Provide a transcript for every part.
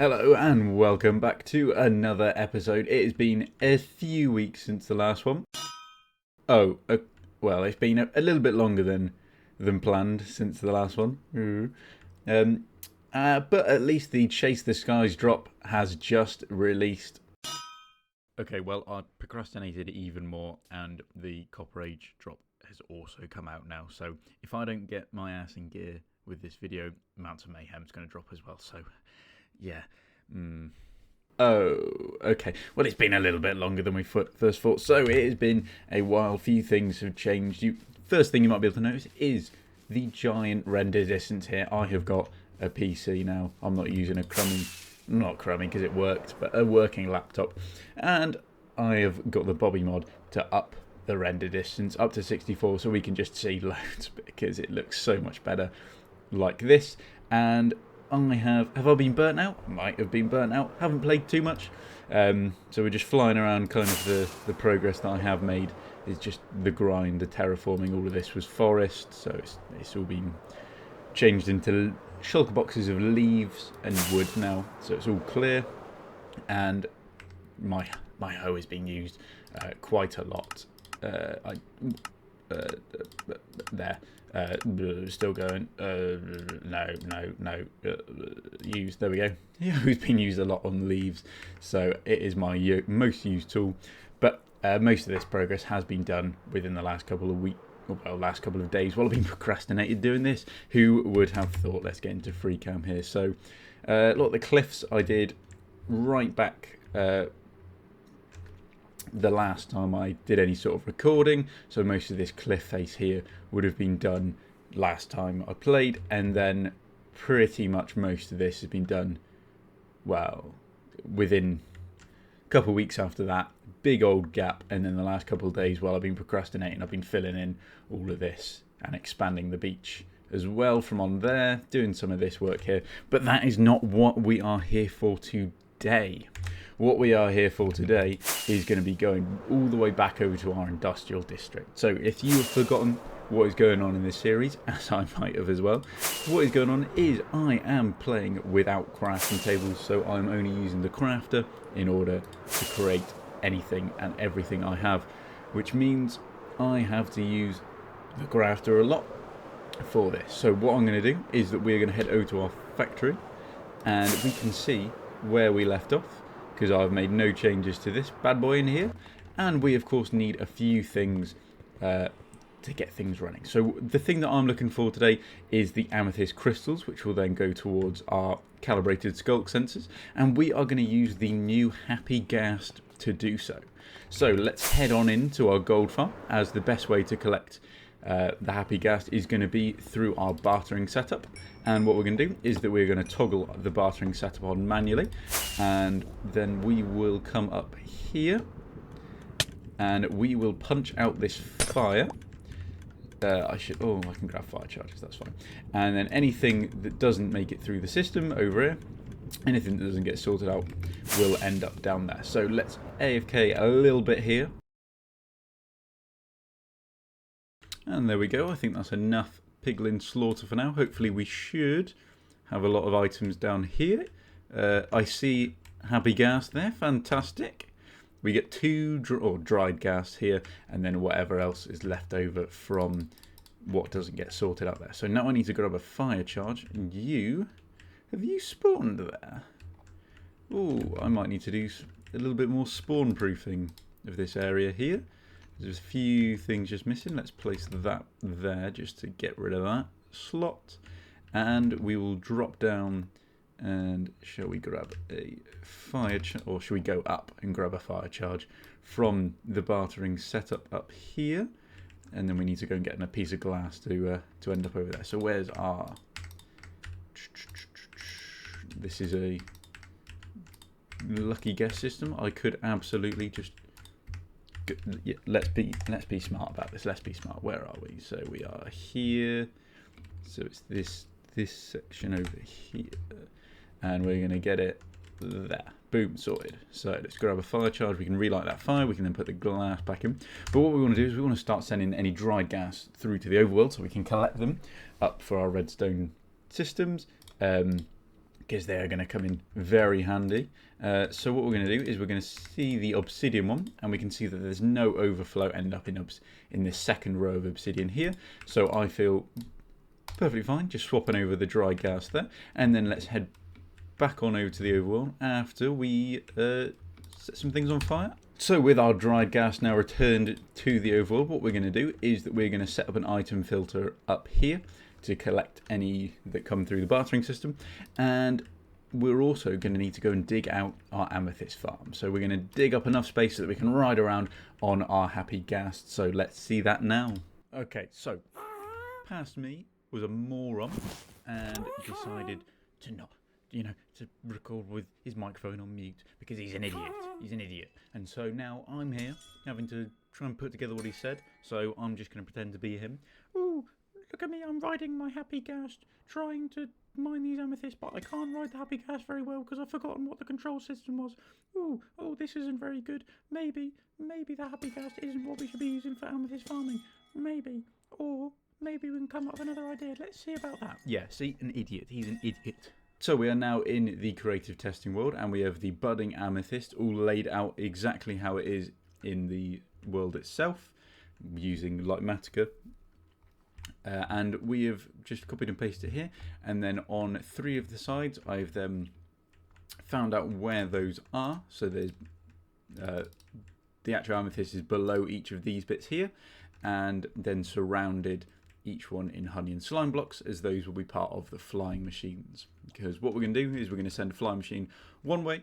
Hello and welcome back to another episode. It has been a few weeks since the last one. Well, it's been a little bit longer than planned since the last one. But at least the Chase the Skies drop has just released. Okay, well, I procrastinated even more, and the Copper Age drop has also come out now. So if I don't get my ass in gear with this video, Mounts of Mayhem's going to drop as well. So yeah. Oh, okay. Well, it's been a little bit longer than we first thought, so it has been a while. Few things have changed. First thing you might be able to notice is the giant render distance here. I have got a PC now. I'm not using not crummy because it worked, but a working laptop. And I have got the Bobby mod to up the render distance up to 64 so we can just see loads because it looks so much better like this. And have I been burnt out? Might have been burnt out. Haven't played too much. So we're just flying around. Kind of the progress that I have made is just the grind, the terraforming. All of this was forest, so it's all been changed into shulker boxes of leaves and wood now. So it's all clear, and my hoe is being used quite a lot. There. Still going. No. Use. There we go. Yeah, it's been used a lot on leaves, so it is my most used tool. But most of this progress has been done within the last couple of weeks. Well, last couple of days while I've been procrastinated doing this. Who would have thought? Let's get into free cam here. So, look, the cliffs I did right back. The last time I did any sort of recording, so most of this cliff face here would have been done last time I played, and then pretty much most of this has been done, well, within a couple of weeks after that. Big old gap, and then the last couple of days while I've been procrastinating, I've been filling in all of this and expanding the beach as well from on there, doing some of this work here. But that is not what we are here for today. What we are here for today is going to be going all the way back over to our industrial district. So if you have forgotten what is going on in this series, as I might have as well, what is going on is I am playing without crafting tables, so I'm only using the crafter in order to create anything and everything I have, which means I have to use the crafter a lot for this. So what I'm going to do is that we're going to head over to our factory, and we can see where we left off, because I've made no changes to this bad boy in here, and we of course need a few things to get things running. So the thing that I'm looking for today is the Amethyst crystals, which will then go towards our calibrated sculk sensors, and we are going to use the new Happy Ghast to do so. So let's head on into our gold farm, as the best way to collect the Happy Ghast is going to be through our bartering setup. And what we're going to do is that we're going to toggle the bartering setup on manually, and then we will come up here and we will punch out this fire. I can grab fire charges, that's fine. And then anything that doesn't make it through the system over here, anything that doesn't get sorted out, will end up down there. So let's AFK a little bit here. And there we go. I think that's enough piglin slaughter for now. Hopefully we should have a lot of items down here. I see Happy Ghast there. Fantastic. We get two dried ghast here, and then whatever else is left over from what doesn't get sorted out there. So now I need to grab a fire charge. And have you spawned there? Oh, I might need to do a little bit more spawn proofing of this area here. There's a few things just missing. Let's place that there just to get rid of that slot. And we will drop down, and shall we grab a fire charge, or shall we go up and grab a fire charge from the bartering setup up here? And then we need to go and get a piece of glass to end up over there. So where's our... This is a lucky guess system. I could absolutely just... Yeah, let's be smart about this. Let's be smart. Where are we? So we are here. So it's this section over here, and we're going to get it there. Boom, sorted. So let's grab a fire charge. We can relight that fire. We can then put the glass back in. But what we want to do is we want to start sending any dried gas through to the overworld so we can collect them up for our redstone systems. because they're going to come in very handy. So what we're going to do is we're going to see the obsidian one, and we can see that there's no overflow end up in this second row of obsidian here. So I feel perfectly fine just swapping over the dry gas there, and then let's head back on over to the overworld after we set some things on fire. So with our dried gas now returned to the overworld, what we're going to do is that we're going to set up an item filter up here to collect any that come through the bartering system, and we're also going to need to go and dig out our amethyst farm. So we're going to dig up enough space so that we can ride around on our Happy Ghast. So let's see that now. Okay, so past me was a moron and decided to not, to record with his microphone on mute because he's an idiot. He's an idiot. And so now I'm here having to try and put together what he said. So I'm just going to pretend to be him. Ooh, look at me, I'm riding my Happy Ghast, trying to mine these amethysts, but I can't ride the Happy Ghast very well because I've forgotten what the control system was. Ooh, oh, this isn't very good. Maybe the Happy Ghast isn't what we should be using for amethyst farming. Maybe. Or maybe we can come up with another idea. Let's see about that. Yeah, see, an idiot. He's an idiot. So we are now in the creative testing world, and we have the budding amethyst all laid out exactly how it is in the world itself, using Lightmatica. And we have just copied and pasted it here, and then on 3 of the sides I've then found out where those are. So there's the actual amethyst is below each of these bits here, and then surrounded each one in honey and slime blocks, as those will be part of the flying machines. Because what we're going to do is we're going to send a flying machine one way,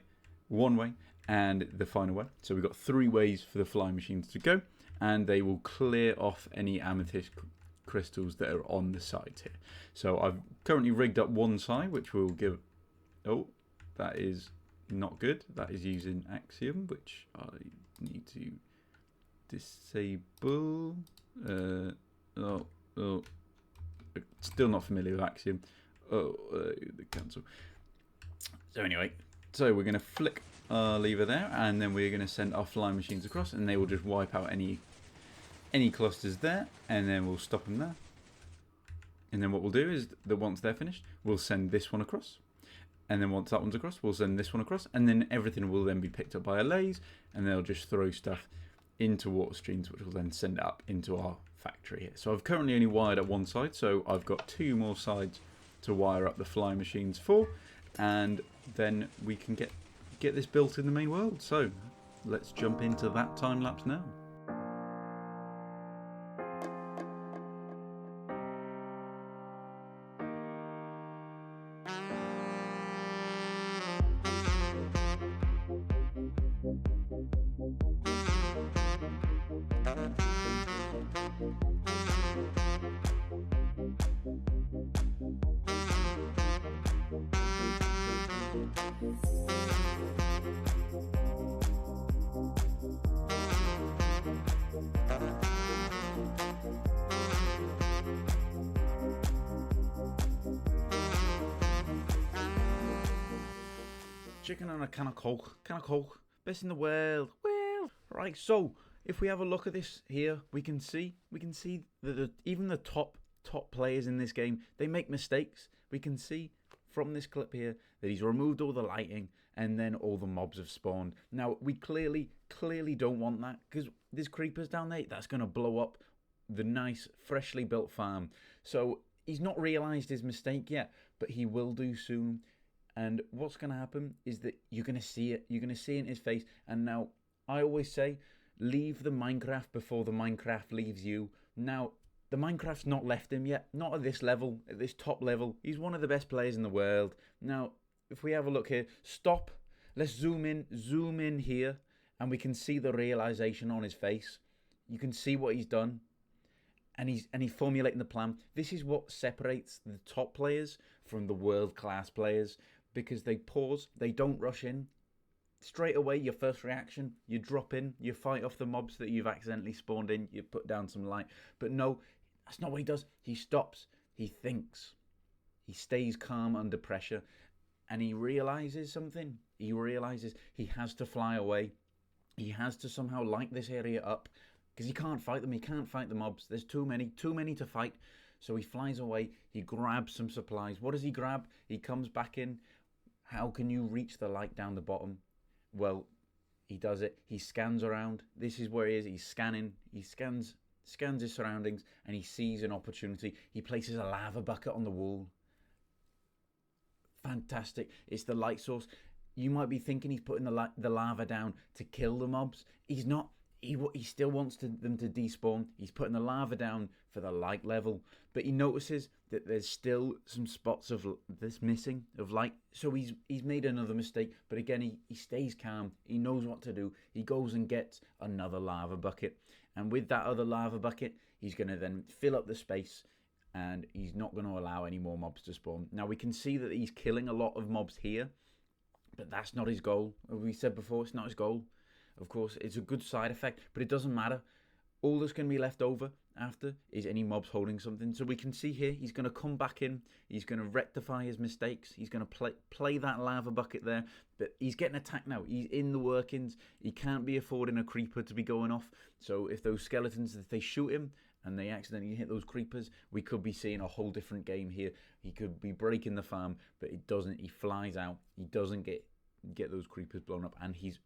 and the final way. So we've got 3 ways for the flying machines to go, and they will clear off any amethyst crystals that are on the sides here. So I've currently rigged up one side, which will give... Oh, that is not good. That is using Axiom, which I need to disable. Still not familiar with Axiom. Cancel. So anyway, so we're going to flick our lever there, and then we're going to send our flying machines across, and they will just wipe out any clusters there, and then we'll stop them there. And then what we'll do is that once they're finished, we'll send this one across, and then once that one's across, we'll send this one across, and then everything will then be picked up by a lathe, and they'll just throw stuff into water streams, which will then send it up into our factory here. So I've currently only wired up one side, so I've got 2 more sides to wire up the flying machines for, and then we can get this built in the main world. So let's jump into that time lapse now. Chicken and a can of Coke, best in the world. Well, right, so if we have a look at this here, we can see that even the top players in this game, they make mistakes. We can see from this clip here that he's removed all the lighting, and then all the mobs have spawned. Now we clearly don't want that, because there's creepers down there. That's going to blow up the nice freshly built farm. So he's not realised his mistake yet, but he will do soon. And what's going to happen is that you're going to see it. You're going to see it in his face. And now, I always say, leave the Minecraft before the Minecraft leaves you. Now, the Minecraft's not left him yet. Not at this level, at this top level. He's one of the best players in the world. Now, if we have a look here, stop. Let's zoom in here. And we can see the realization on his face. You can see what he's done. And he's formulating the plan. This is what separates the top players from the world-class players, because they pause, they don't rush in. Straight away, your first reaction, you drop in, you fight off the mobs that you've accidentally spawned in, you put down some light. But no, that's not what he does. He stops, he thinks, he stays calm under pressure, and he realizes something. He realizes he has to fly away. He has to somehow light this area up, because he can't fight them. He can't fight the mobs. There's too many to fight. So he flies away. He grabs some supplies. What does he grab? He comes back in How can you reach the light down the bottom? Well, he does it. He scans around. This is where he is. He's scanning. He scans his surroundings, and he sees an opportunity. He places a lava bucket on the wall. Fantastic. It's the light source. You might be thinking he's putting the lava down to kill the mobs. He's not. He still wants them to despawn. He's putting the lava down for the light level. But he notices that there's still some spots of this missing of light. So he's made another mistake. But again, he stays calm. He knows what to do. He goes and gets another lava bucket. And with that other lava bucket, he's going to then fill up the space. And he's not going to allow any more mobs to spawn. Now we can see that he's killing a lot of mobs here. But that's not his goal. As we said before, it's not his goal. Of course, it's a good side effect, but it doesn't matter. All that's going to be left over after is any mobs holding something. So we can see here, he's going to come back in. He's going to rectify his mistakes. He's going to play that lava bucket there. But he's getting attacked now. He's in the workings. He can't be affording a creeper to be going off. So if those skeletons, if they shoot him and they accidentally hit those creepers, we could be seeing a whole different game here. He could be breaking the farm, but it doesn't. He flies out. He doesn't get those creepers blown up, and he's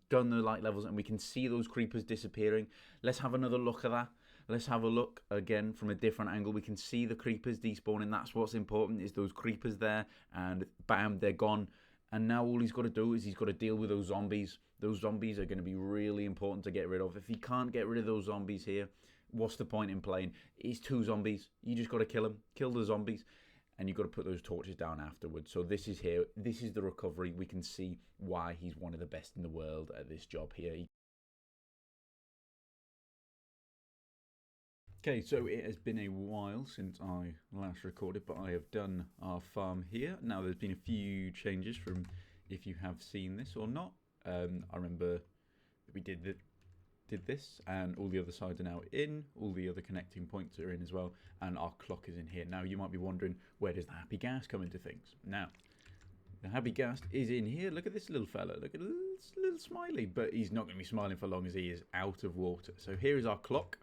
done the light levels, and we can see those creepers disappearing. Let's have another look at that. Let's have a look again from a different angle. We can see the creepers despawning. That's what's important, is those creepers there, and bam, they're gone. And now all he's got to do is he's got to deal with those zombies. Those zombies are going to be really important to get rid of. If he can't get rid of those zombies here, what's the point in playing? It's 2 zombies. You just got to kill them. Kill the zombies. And you've got to put those torches down afterwards. So this is here. This is the recovery. We can see why he's one of the best in the world at this job here. Okay, so it has been a while since I last recorded, but I have done our farm here. Now, there's been a few changes from if you have seen this or not. I remember we did this, and all the other sides are now in, all the other connecting points are in as well, and our clock is in here. Now you might be wondering, where does the Happy Ghast come into things? Now, the Happy Ghast is in here. Look at this little fella, look at this little smiley, but he's not going to be smiling for long as he is out of water. So here is our clock,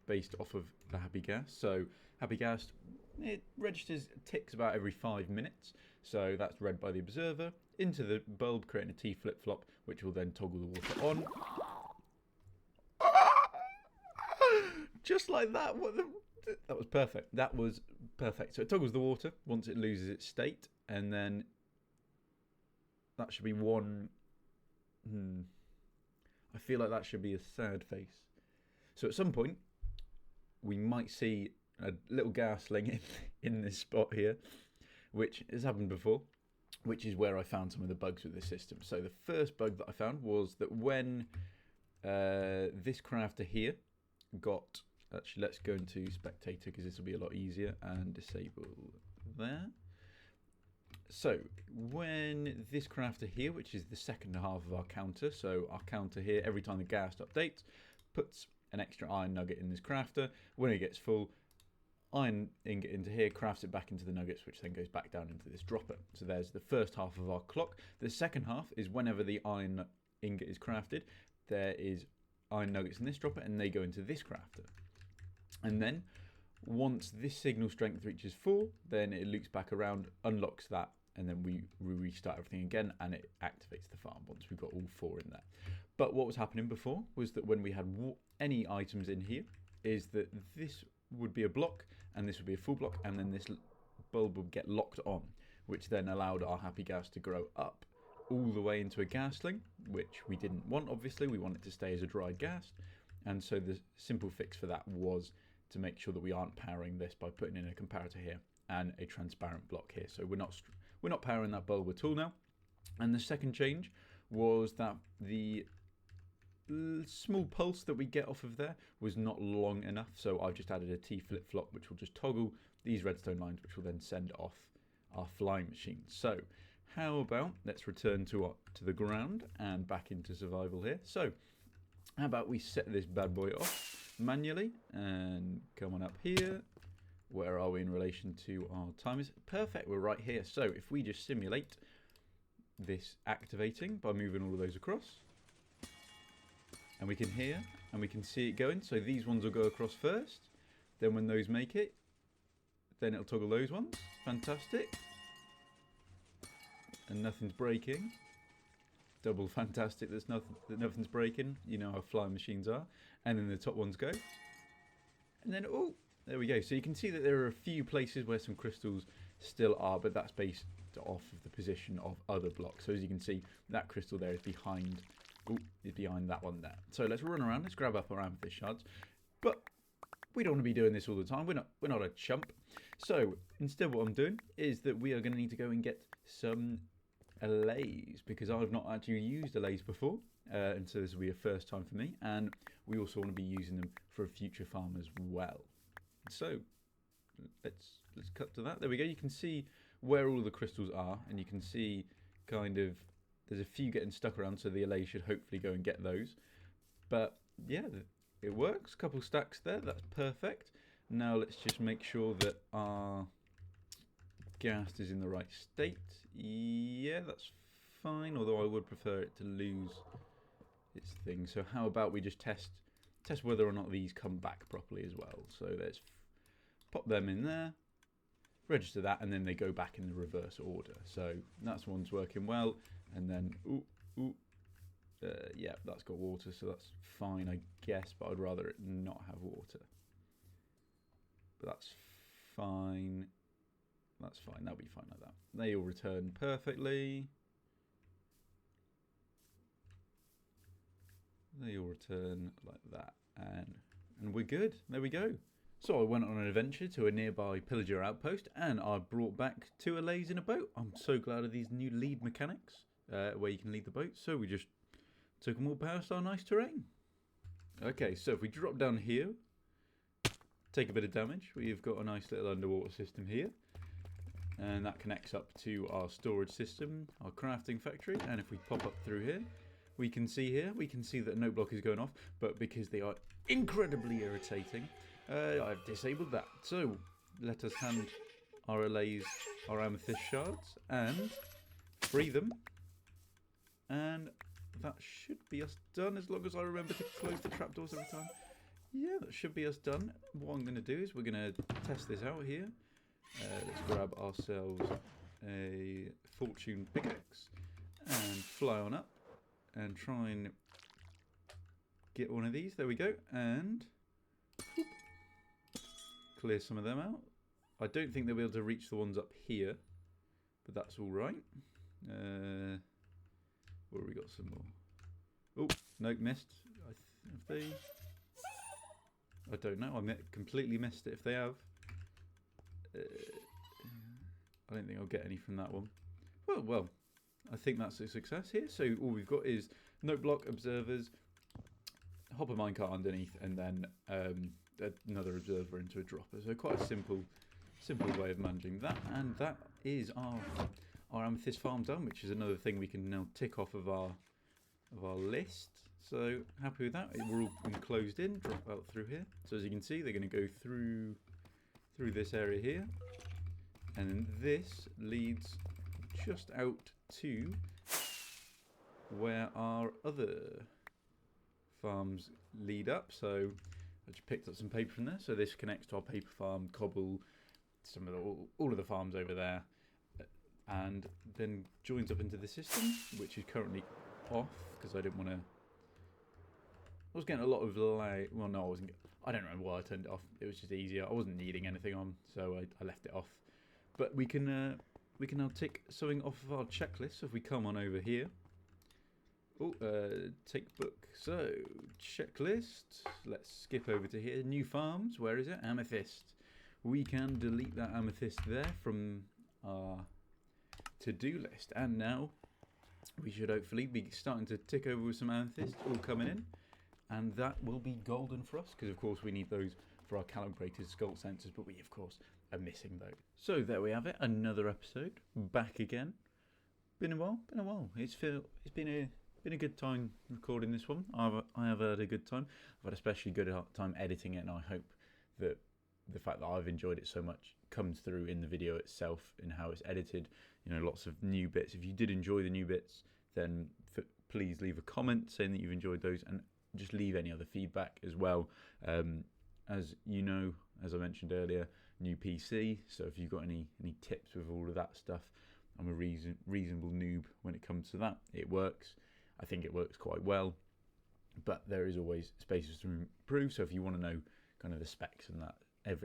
based off of the Happy Ghast. So Happy Ghast, it registers ticks about every 5 minutes, so that's read by the observer into the bulb, creating a T flip-flop, which will then toggle the water on. Just like that. That was perfect. That was perfect. So it toggles the water once it loses its state, and then that should be one. I feel like that should be a sad face. So at some point, we might see a little gasling in this spot here, which has happened before, which is where I found some of the bugs with the system. So the first bug that I found was that when this crafter here got... Actually, let's go into spectator because this will be a lot easier, and disable there. So when this crafter here, which is the second half of our counter, so our counter here, every time the ghast updates, puts an extra iron nugget in this crafter. When it gets full, iron ingot into here, crafts it back into the nuggets, which then goes back down into this dropper. So there's the first half of our clock. The second half is whenever the iron ingot is crafted, there is iron nuggets in this dropper, and they go into this crafter. And then once this signal strength reaches full, then it loops back around, unlocks that, and then we restart everything again, and it activates the farm once we've got all 4 in there. But what was happening before was that when we had any items in here, is that this would be a block, and this would be a full block, and then this bulb would get locked on, which then allowed our Happy Ghast to grow up all the way into a ghastling, which we didn't want, obviously. We want it to stay as a dried ghast. And so the simple fix for that was to make sure that we aren't powering this by putting in a comparator here and a transparent block here. So we're not powering that bulb at all now. And the second change was that the small pulse that we get off of there was not long enough. So I've just added a T flip-flop, which will just toggle these redstone lines, which will then send off our flying machine. So how about let's return to the ground and back into survival here. So how about we set this bad boy off manually and come on up here. Where are we in relation to our timers? Perfect, we're right here. So if we just simulate this activating by moving all of those across, and we can hear and we can see it going. So these ones will go across first. Then when those make it, then it'll toggle those ones. Fantastic. And nothing's breaking. Double fantastic that nothing's breaking. You know how flying machines are. And then the top ones go. And then, oh, there we go. So you can see that there are a few places where some crystals still are, but that's based off of the position of other blocks. So as you can see, that crystal there is behind, that one there. So let's run around. Let's grab up our amethyst shards. But we don't want to be doing this all the time. We're not a chump. So instead, what I'm doing is that we are going to need to go and get some allays, because I've not actually used allays before, and so this will be a first time for me, and we also want to be using them for a future farm as well. So let's cut to that. There we go. You can see where all the crystals are, and you can see kind of there's a few getting stuck around, so the allay should hopefully go and get those. But yeah, it works. Couple stacks there. That's perfect. Now let's just make sure that our Ghast is in the right state. Yeah, that's fine, although I would prefer it to lose its thing. So how about we just test whether or not these come back properly as well. So let's pop them in there, register that, and then they go back in the reverse order. So that's one's working well, and then yeah, that's got water, so that's fine, I guess, but I'd rather it not have water. But that's fine. That's fine. That'll be fine like that. They all return perfectly. They all return like that, and we're good. There we go. So I went on an adventure to a nearby pillager outpost, and I brought back 2 allays in a boat. I'm so glad of these new lead mechanics, where you can lead the boat. So we just took them all past our nice terrain. Okay, so if we drop down here, take a bit of damage, we've got a nice little underwater system here. And that connects up to our storage system, our crafting factory. And if we pop up through here, we can see that no block is going off. But because they are incredibly irritating, I've disabled that. So let us hand our allays, our amethyst shards, and free them. And that should be us done, as long as I remember to close the trapdoors every time. Yeah, that should be us done. What I'm going to do is we're going to test this out here. Let's grab ourselves a fortune pickaxe and fly on up and try and get one of these. There we go. And whoop, clear some of them out. I don't think they'll be able to reach the ones up here, but that's all right. Where have we got some more? Oh, no, missed. Have they? I don't know. I completely missed it if they have. I don't think I'll get any from that one. Well, I think that's a success here. So all we've got is note block, observers, hop a minecart underneath, and then another observer into a dropper. So quite a simple way of managing that. And that is our amethyst farm done, which is another thing we can now tick off of our list. So happy with that. We're all been closed in. Drop out through here. So as you can see, they're going to go through this area here, and then this leads just out to where our other farms lead up. So I just picked up some paper from there, so this connects to our paper farm, cobble, some of all of the farms over there, and then joins up into the system, which is currently off because I didn't want to. I was getting a lot of lag. Well, no, I wasn't. I don't remember why I turned it off. It was just easier. I wasn't needing anything on, so I left it off. But we can now tick something off of our checklist. So if we come on over here, take book. So checklist. Let's skip over to here. New farms. Where is it? Amethyst. We can delete that amethyst there from our to-do list, and now we should hopefully be starting to tick over with some amethyst all coming in. And that will be golden for us, because of course we need those for our calibrated skull sensors, but we of course are missing those. So there we have it, another episode, back again. Been a while. It's been a good time recording this one. I have had a good time. I've had especially good time editing it, and I hope that the fact that I've enjoyed it so much comes through in the video itself, in how it's edited. You know, lots of new bits. If you did enjoy the new bits, then please leave a comment saying that you've enjoyed those, and just leave any other feedback as well. As you know, as I mentioned earlier, new PC, so if you've got any tips with all of that stuff, I'm a reasonable noob when it comes to that. It works. I think it works quite well, but there is always spaces to improve. So if you want to know kind of the specs and that,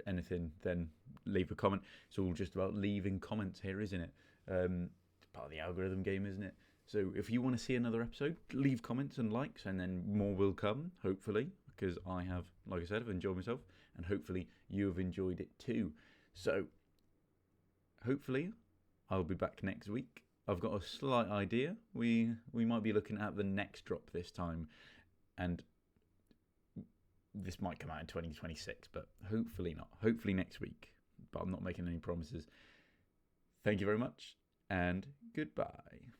anything, then leave a comment. It's all just about leaving comments here, isn't it? It's part of the algorithm game, isn't it? So if you want to see another episode, leave comments and likes, and then more will come, hopefully, because I have, like I said, I've enjoyed myself, and hopefully you have enjoyed it too. So hopefully I'll be back next week. I've got a slight idea. We might be looking at the next drop this time, and this might come out in 2026, but hopefully not. Hopefully next week, but I'm not making any promises. Thank you very much, and goodbye.